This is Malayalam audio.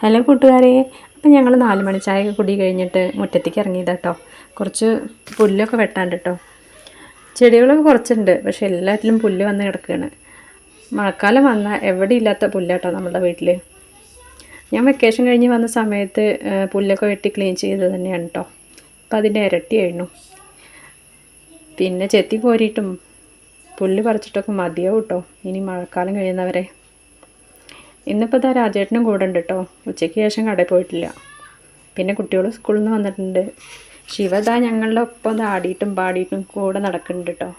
ഹലോ കൂട്ടുകാരെ, അപ്പം ഞങ്ങൾ 4 മണി ചായ കുടി കഴിഞ്ഞിട്ട് മുറ്റത്തേക്ക് ഇറങ്ങിയതാട്ടോ. കുറച്ച് പുല്ലൊക്കെ വെട്ടാണ്ട് കേട്ടോ. ചെടികളൊക്കെ കുറച്ചുണ്ട്, പക്ഷെ എല്ലാറ്റിലും പുല്ല് വന്ന് കിടക്കുകയാണ്. മഴക്കാലം വന്നാൽ എവിടെ ഇല്ലാത്ത പുല്ലാട്ടോ നമ്മുടെ വീട്ടിൽ. ഞാൻ വെക്കേഷൻ കഴിഞ്ഞ് വന്ന സമയത്ത് പുല്ലൊക്കെ വെട്ടി ക്ലീൻ ചെയ്ത് തന്നെയാണ് കേട്ടോ. അപ്പം അതിൻ്റെ ഇരട്ടിയായിരുന്നു. പിന്നെ ചെത്തി കോരിയിട്ടും പുല്ല് പറിച്ചിട്ടൊക്കെ മതിയാവും കേട്ടോ, ഇനി മഴക്കാലം കഴിയുന്നവരെ. ഇന്നിപ്പോൾ ഇതാ രാജേട്ടനും കൂടെ ഉണ്ട് കേട്ടോ. ഉച്ചയ്ക്ക് ശേഷം കടയിൽ പോയിട്ടില്ല. പിന്നെ കുട്ടികൾ സ്കൂളിൽ നിന്ന് വന്നിട്ടുണ്ട്. ശിവ ഇതാ ഞങ്ങളുടെ ഒപ്പം ആടിയിട്ടും പാടിയിട്ടും കൂടെ നടക്കുന്നുണ്ട് കേട്ടോ.